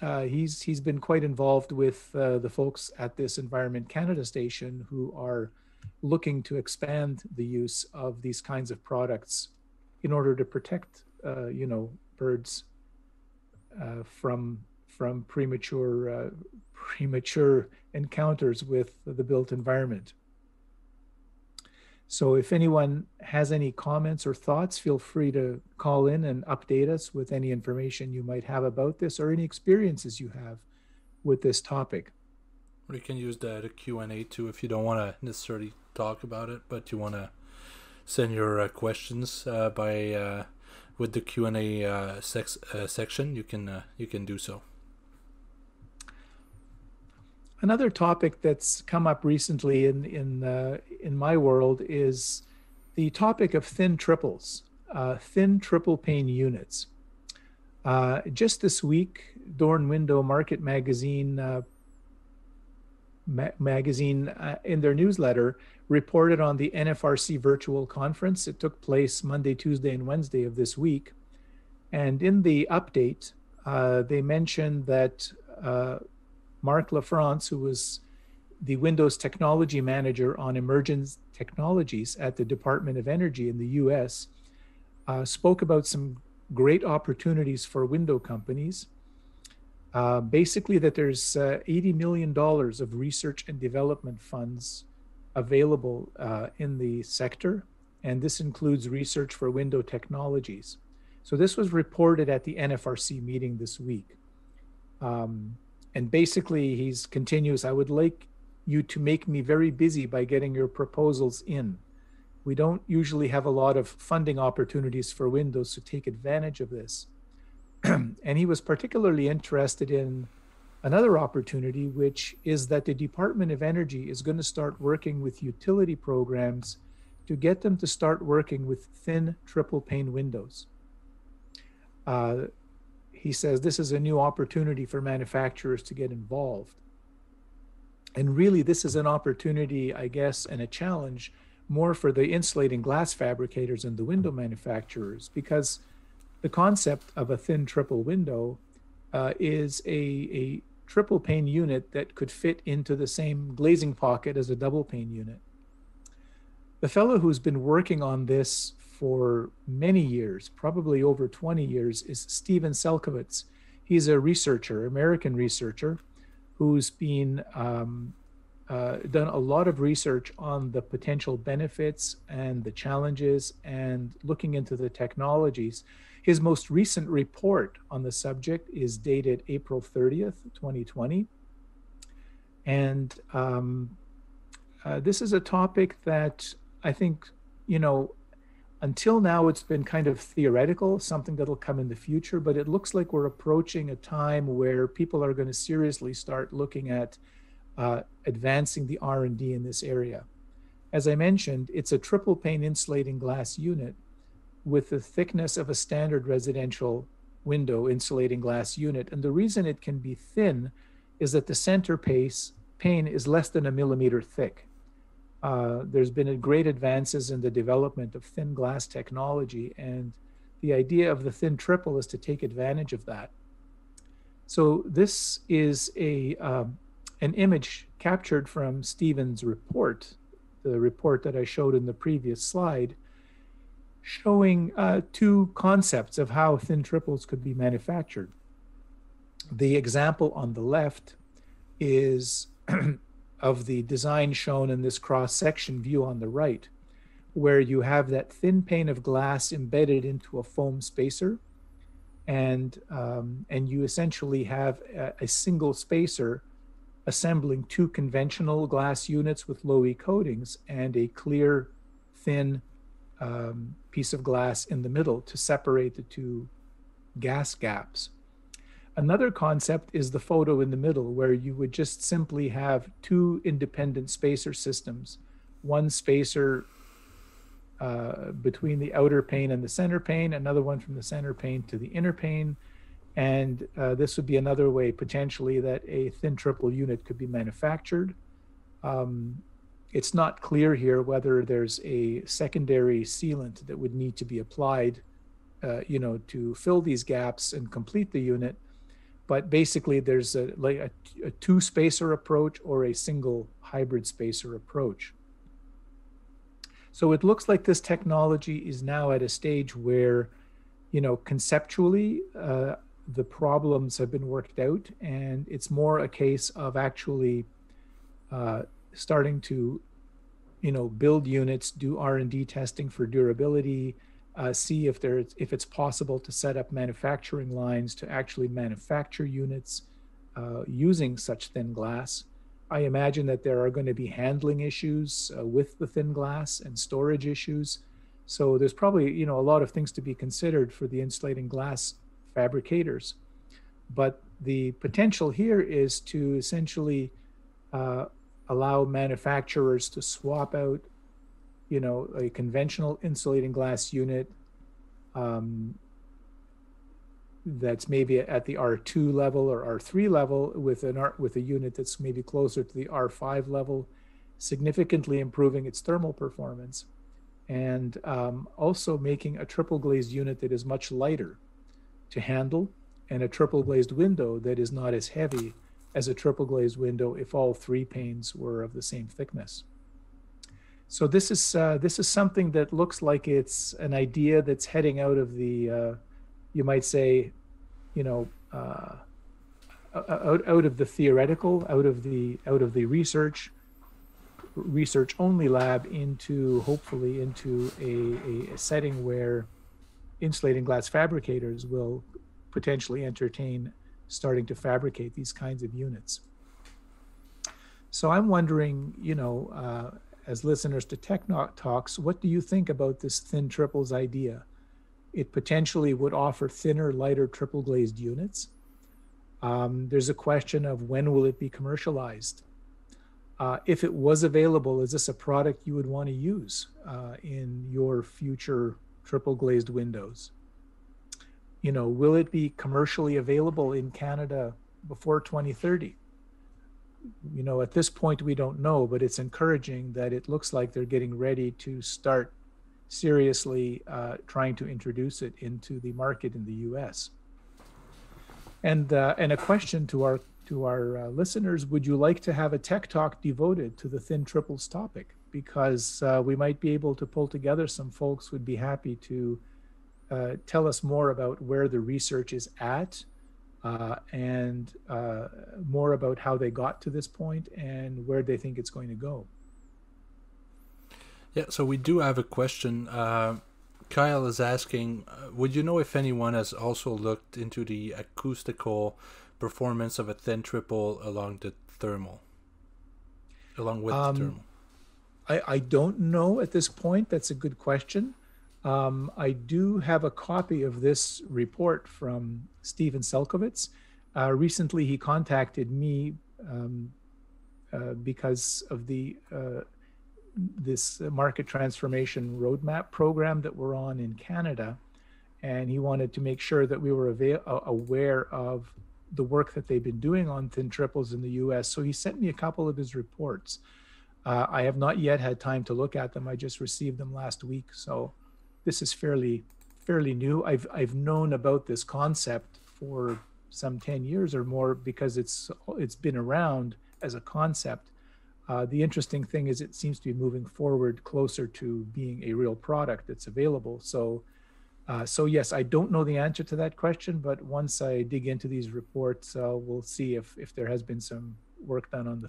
he's been quite involved with the folks at this Environment Canada station who are looking to expand the use of these kinds of products in order to protect, you know, birds from premature encounters with the built environment. So if anyone has any comments or thoughts, feel free to call in and update us with any information you might have about this or any experiences you have with this topic. Or you can use the Q&A too if you don't want to necessarily talk about it, but you want to send your questions by with the Q&A section. You can do so. Another topic that's come up recently in my world is the topic of thin triples, thin triple pane units. Just this week, Door and Window Market Magazine in their newsletter reported on the NFRC virtual conference. It took place Monday, Tuesday, and Wednesday of this week. And in the update, they mentioned that Marc Lafrance, who was the Windows Technology Manager on Emerging Technologies at the Department of Energy in the US, spoke about some great opportunities for window companies. Basically that there's $80 million of research and development funds available in the sector, and this includes research for window technologies. So this was reported at the NFRC meeting this week. And basically he continues, I would like you to make me very busy by getting your proposals in. We don't usually have a lot of funding opportunities for Windows, so take advantage of this. And he was particularly interested in another opportunity, which is that the Department of Energy is going to start working with utility programs to get them to start working with thin triple pane windows. He says this is a new opportunity for manufacturers to get involved. And really, this is an opportunity, I guess, and a challenge more for the insulating glass fabricators and the window manufacturers, because the concept of a thin triple window is a triple pane unit that could fit into the same glazing pocket as a double pane unit. The fellow who's been working on this for many years, probably over 20 years, is Steven Selkowitz. He's a researcher, American researcher, who's been done a lot of research on the potential benefits and the challenges and looking into the technologies. His most recent report on the subject is dated April 30th, 2020. And this is a topic that I think, until now it's been kind of theoretical, something that'll come in the future, but it looks like we're approaching a time where people are going to seriously start looking at advancing the R&D in this area. As I mentioned, it's a triple pane insulating glass unit with the thickness of a standard residential window insulating glass unit. And the reason it can be thin is that the center pane is less than 1 millimeter thick. There's been great advances in the development of thin glass technology, and the idea of the thin triple is to take advantage of that. So this is an image captured from Steven's report, the report that I showed in the previous slide, showing two concepts of how thin triples could be manufactured. The example on the left is of the design shown in this cross-section view on the right, where you have that thin pane of glass embedded into a foam spacer, and you essentially have a single spacer assembling two conventional glass units with low E coatings and a clear, thin piece of glass in the middle to separate the two gas gaps. Another concept is the photo in the middle, where you would just simply have two independent spacer systems, one spacer between the outer pane and the center pane, another one from the center pane to the inner pane. And this would be another way potentially that a thin triple unit could be manufactured. It's not clear here whether there's a secondary sealant that would need to be applied to fill these gaps and complete the unit. But basically there's a two spacer approach or a single hybrid spacer approach. So it looks like this technology is now at a stage where, conceptually, the problems have been worked out, and it's more a case of actually starting to build units, do R&D testing for durability, see if it's possible to set up manufacturing lines to actually manufacture units using such thin glass. I imagine that there are going to be handling issues with the thin glass and storage issues. So there's probably, a lot of things to be considered for the insulating glass fabricators. But the potential here is to essentially allow manufacturers to swap out, a conventional insulating glass unit that's maybe at the R2 level or R3 level with a unit that's maybe closer to the R5 level, significantly improving its thermal performance, and also making a triple glazed unit that is much lighter to handle, and a triple glazed window that is not as heavy as a triple glazed window if all three panes were of the same thickness. So this is something that looks like it's an idea that's heading out of the you might say, out of the theoretical, out of the research only lab hopefully into a setting where insulating glass fabricators will potentially entertain starting to fabricate these kinds of units. So I'm wondering, as listeners to Tech Talks, what do you think about this thin triples idea? It potentially would offer thinner, lighter triple glazed units. There's a question of when will it be commercialized? If it was available, is this a product you would want to use in your future triple glazed windows? Will it be commercially available in Canada before 2030? At this point, we don't know, but it's encouraging that it looks like they're getting ready to start seriously trying to introduce it into the market in the US. And a question to our listeners: would you like to have a tech talk devoted to the thin triples topic? Because we might be able to pull together some folks who'd be happy to tell us more about where the research is at, and more about how they got to this point and where they think it's going to go. Yeah, so we do have a question. Kyle is asking, would you know if anyone has also looked into the acoustical performance of a thin triple along with the thermal? I don't know at this point. That's a good question. I do have a copy of this report from Steven Selkovitz. Recently, he contacted me because of this market transformation roadmap program that we're on in Canada, and he wanted to make sure that we were aware of the work that they've been doing on thin triples in the US. So he sent me a couple of his reports. I have not yet had time to look at them. I just received them last week, so this is fairly new. I've known about this concept for some 10 years or more because it's been around as a concept. The interesting thing is it seems to be moving forward closer to being a real product that's available. So yes, I don't know the answer to that question, but once I dig into these reports, we'll see if there has been some work done on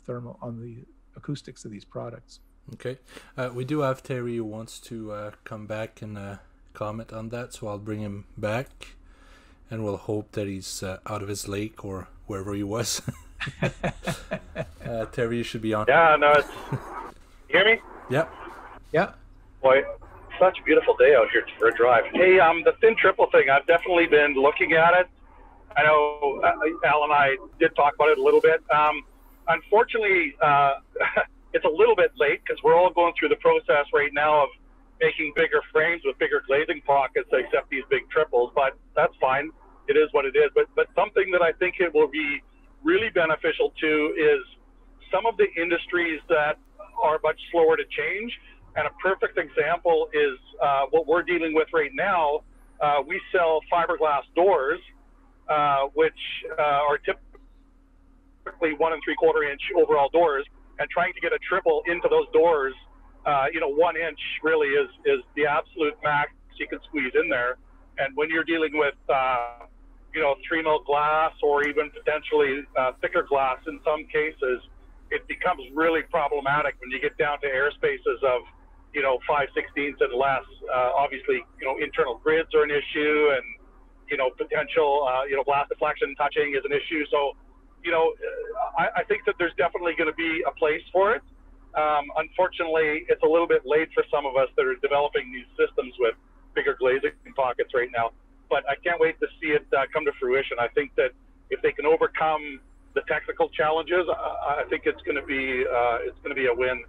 the acoustics of these products. Okay. We do have Terry who wants to come back and comment on that, so I'll bring him back, and we'll hope that he's out of his lake or wherever he was. Terry, you should be on. Yeah, no, you hear me? Yep. Yeah. Boy, such a beautiful day out here for a drive. Hey, the thin triple thing, I've definitely been looking at it. I know Al and I did talk about it a little bit. Unfortunately, it's a little bit late because we're all going through the process right now of making bigger frames with bigger glazing pockets to accept these big triples, but that's fine. It is what it is. But something that I think it will be really beneficial to is some of the industries that are much slower to change. And a perfect example is what we're dealing with right now. We sell fiberglass doors, which are typically 1 3/4 inch overall doors, and trying to get a triple into those doors, 1 inch really is the absolute max you can squeeze in there. And when you're dealing with 3 mil glass or even potentially thicker glass in some cases, it becomes really problematic when you get down to airspaces of, 5/16 and less. Obviously, internal grids are an issue, and potential, blast deflection touching is an issue. So, I think that there's definitely going to be a place for it. Unfortunately, it's a little bit late for some of us that are developing these systems with bigger glazing pockets right now. But I can't wait to see it come to fruition. I think that if they can overcome the technical challenges, I think it's going to be a win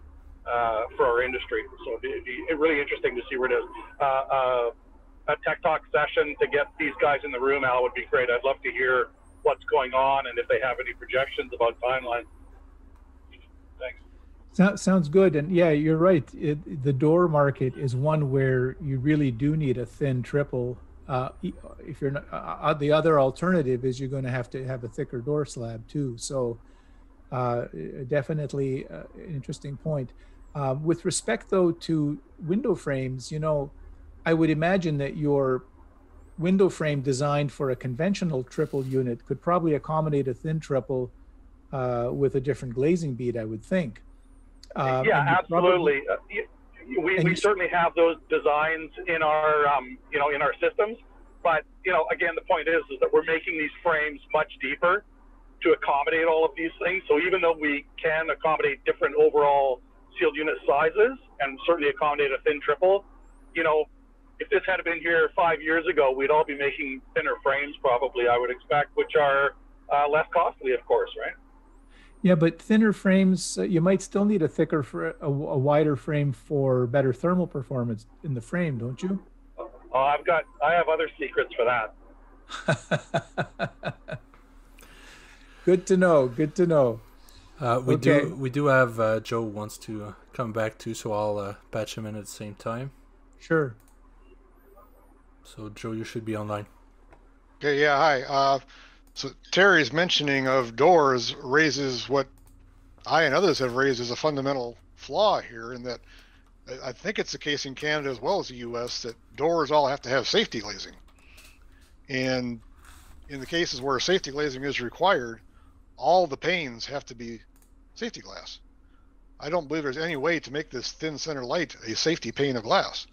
for our industry. So it'd be really interesting to see where it is. A Tech Talk session to get these guys in the room, Al, would be great. I'd love to hear what's going on and if they have any projections about timeline. Thanks. Sounds good. And yeah, you're right. The door market is one where you really do need a thin triple. If you're not, the other alternative is you're going to have a thicker door slab too. So definitely an interesting point. With respect though to window frames, I would imagine that your window frame designed for a conventional triple unit could probably accommodate a thin triple with a different glazing bead, I would think. Yeah, absolutely. We certainly have those designs in our in our systems, but again, the point is that we're making these frames much deeper to accommodate all of these things. So even though we can accommodate different overall sealed unit sizes and certainly accommodate a thin triple, if this had been here 5 years ago, we'd all be making thinner frames probably, I would expect, which are less costly, of course, right? Yeah, but thinner frames, you might still need a wider frame for better thermal performance in the frame, don't you? Oh, I have other secrets for that. Good to know. Good to know. We do have Joe wants to come back too, so I'll patch him in at the same time. Sure. So Joe, you should be online. Okay. Yeah. Hi. So Terry's mentioning of doors raises what I and others have raised as a fundamental flaw here, in that I think it's the case in Canada as well as the U.S. that doors all have to have safety glazing, and in the cases where safety glazing is required, all the panes have to be safety glass. I don't believe there's any way to make this thin center light a safety pane of glass.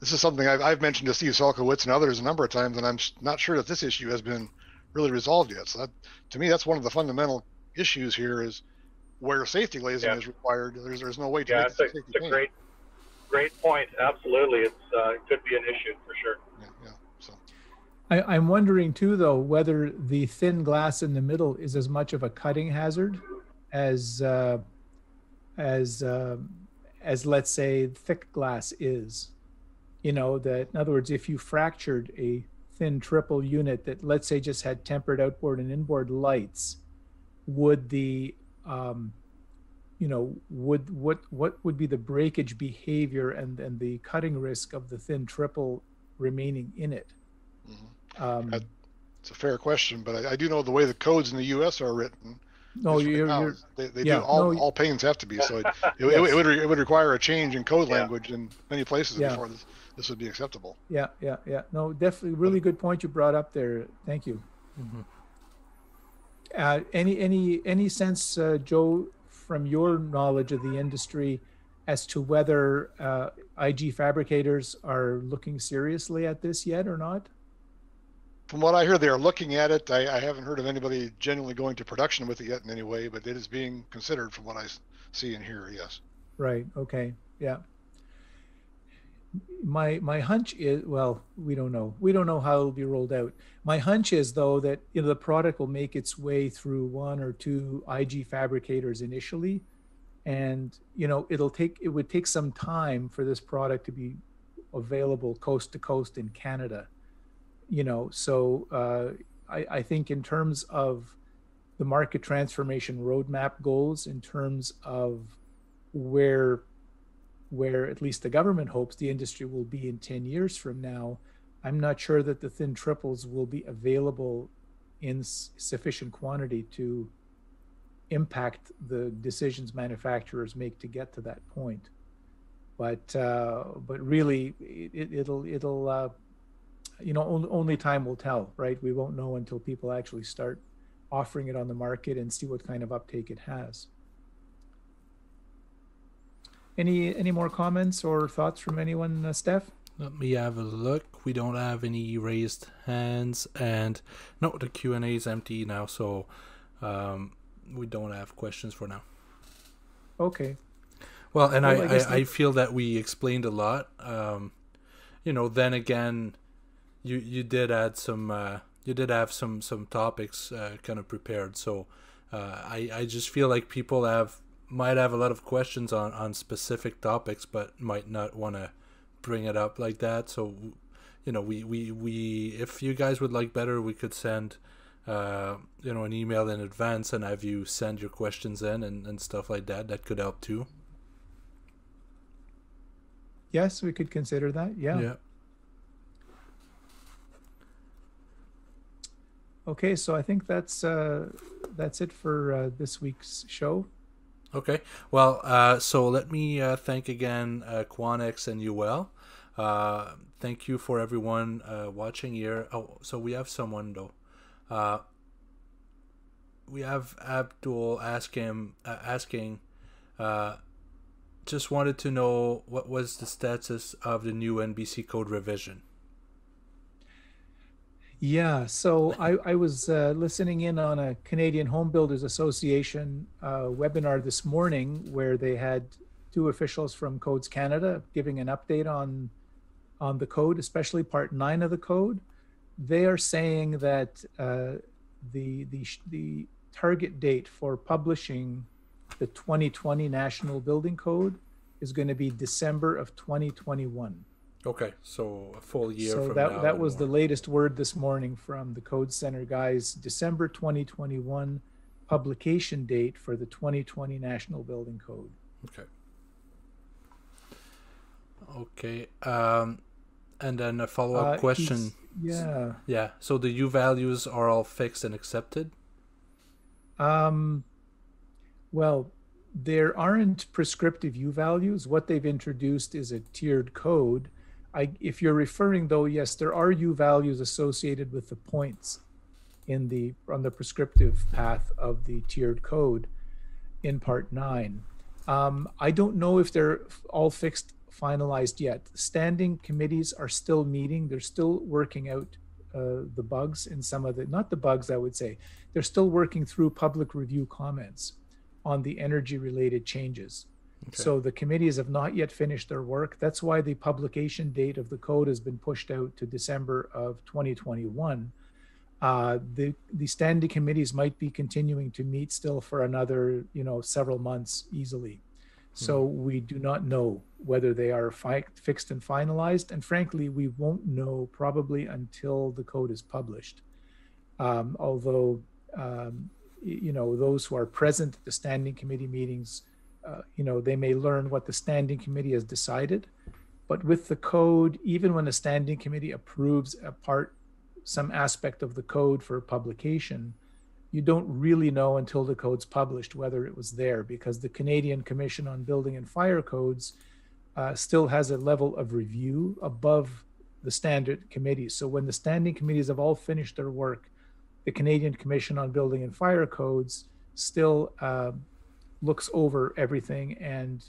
This is something I've mentioned to Steve Selkowitz and others a number of times, and I'm not sure that this issue has been really resolved yet. So that, to me, that's one of the fundamental issues here, is where safety glazing is required. There's no way to make it a safety pane. It's a great point. Absolutely, it could be an issue for sure. Yeah. So I'm wondering too, though, whether the thin glass in the middle is as much of a cutting hazard as let's say thick glass is. That in other words, if you fractured a thin triple unit that, let's say, just had tempered outboard and inboard lights, would the what would be the breakage behavior and the cutting risk of the thin triple remaining in it? Mm-hmm. It's a fair question, but I do know the way the codes in the U.S. are written. No, they do all panes have to be. So it would require a change in code language in many places before this would be acceptable. Yeah. No, definitely, really good point you brought up there. Thank you. Mm-hmm. Any sense, Joe, from your knowledge of the industry, as to whether IG fabricators are looking seriously at this yet or not? From what I hear, they are looking at it. I haven't heard of anybody genuinely going to production with it yet in any way, but it is being considered from what I see and hear, yes. Right, okay, yeah. My hunch is, well, we don't know. We don't know how it'll be rolled out. My hunch is, though, that the product will make its way through one or two IG fabricators initially, and it would take some time for this product to be available coast to coast in Canada. So I think in terms of the market transformation roadmap goals, in terms of where at least the government hopes the industry will be in 10 years from now, I'm not sure that the thin triples will be available in sufficient quantity to impact the decisions manufacturers make to get to that point. But really, it'll only time will tell, right? We won't know until people actually start offering it on the market and see what kind of uptake it has. Any more comments or thoughts from anyone, Steph? Let me have a look. We don't have any raised hands, and no, the Q&A is empty now, so we don't have questions for now. Okay. Well, and I feel that we explained a lot. Then again, you did add some. You did have some topics kind of prepared, so I just feel like people might have a lot of questions on specific topics, but might not want to bring it up like that. So we if you guys would like better, we could send an email in advance and have you send your questions in and stuff like that could help too. Yes, we could consider that. Yeah. Okay, so I think that's it for this week's show. Okay, well, so let me thank again Quanex and UL. Thank you for everyone watching here. Oh, so we have someone though. We have Abdul asking, just wanted to know what was the status of the new NBC code revision. Yeah, so I was listening in on a Canadian Home Builders Association webinar this morning where they had two officials from Codes Canada giving an update on the code, especially Part 9 of the code. They are saying that the target date for publishing the 2020 National Building Code is going to be December of 2021. Okay, so a full year so from that, now. That was the latest word this morning from the Code Center guys. December 2021 publication date for the 2020 National Building Code. Okay. And then a follow-up question. Yeah. So the U values are all fixed and accepted? Well, there aren't prescriptive U values. What they've introduced is a tiered code. If you're referring though, yes, there are U values associated with the points on the prescriptive path of the tiered code in Part 9. I don't know if they're all finalized yet. Standing committees are still meeting. They're still working out the bugs in some of not the bugs, I would say. They're still working through public review comments on the energy related changes. Okay. So the committees have not yet finished their work. That's why the publication date of the code has been pushed out to December of 2021. The standing committees might be continuing to meet still for another, several months easily. So we do not know whether they are fixed and finalized. And frankly, we won't know probably until the code is published. Although, those who are present at the standing committee meetings, they may learn what the standing committee has decided. But with the code, even when a standing committee approves some aspect of the code for publication, you don't really know until the code's published whether it was there, because the Canadian Commission on Building and Fire Codes still has a level of review above the standard committees. So when the standing committees have all finished their work, the Canadian Commission on Building and Fire Codes still looks over everything, and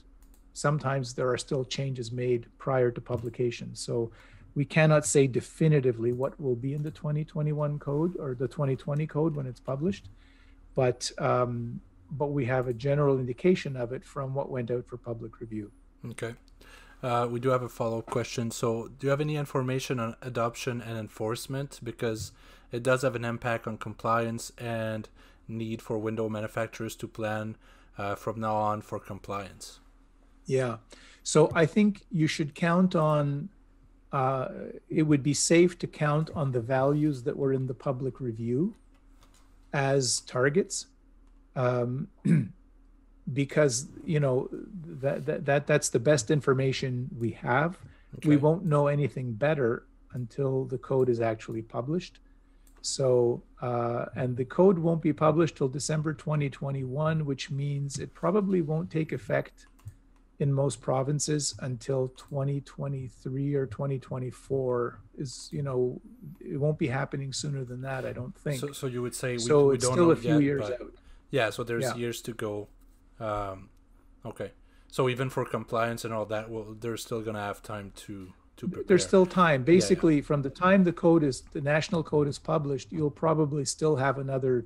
sometimes there are still changes made prior to publication. So we cannot say definitively what will be in the 2021 code or the 2020 code when it's published, but we have a general indication of it from what went out for public review. Okay. We do have a follow-up question. So do you have any information on adoption and enforcement? Because it does have an impact on compliance and need for window manufacturers to plan from now on for compliance. Yeah. So I think you should count on, it would be safe to count on the values that were in the public review as targets. Because that's the best information we have. Okay. We won't know anything better until the code is actually published. So and the code won't be published till December 2021, which means it probably won't take effect in most provinces until 2023 or 2024. It won't be happening sooner than that, I don't think. So you would say we it's don't still know a few yet, years but, out. Yeah, so there's years to go. Okay. So even for compliance and all that, well, they're still going to have time to prepare. There's still time. Basically, from the time the national code is published, you'll probably still have another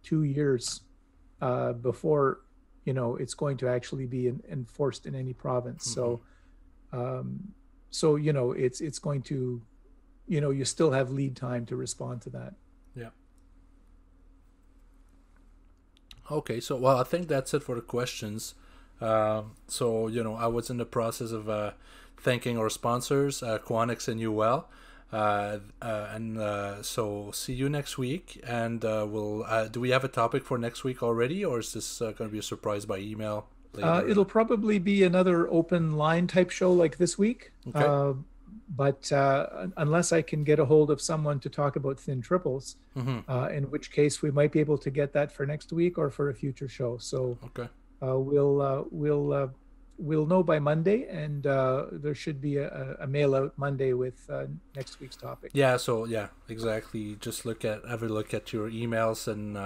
2 years before, it's going to actually be enforced in any province. Mm-hmm. So, it's going to, you still have lead time to respond to that. Yeah. Okay, so, well, I think that's it for the questions. So, I was in the process of thanking our sponsors, Quanex and UL. So see you next week. And do we have a topic for next week already, or is this going to be a surprise by email later? It'll probably be another open line type show like this week. Okay. But unless I can get a hold of someone to talk about thin triples, Mm-hmm. in which case we might be able to get that for next week or for a future show. So Okay. We'll know by Monday, and there should be a mail out Monday with next week's topic. Yeah. So yeah, exactly. Just have a look at your emails, and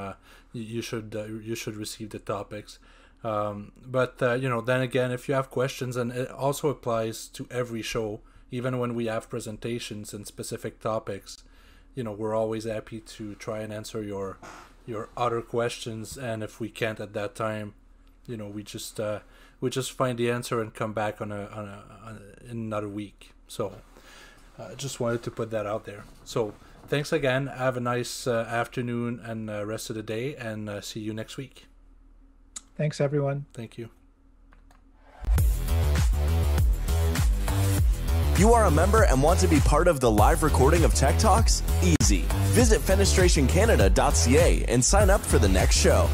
you should receive the topics. But then again, if you have questions, and it also applies to every show, even when we have presentations and specific topics, we're always happy to try and answer your other questions. And if we can't at that time, we just find the answer and come back in another week. So just wanted to put that out there. So thanks again. Have a nice afternoon and rest of the day, and see you next week. Thanks, everyone. Thank you. You are a member and want to be part of the live recording of Tech Talks? Easy. Visit fenestrationcanada.ca and sign up for the next show.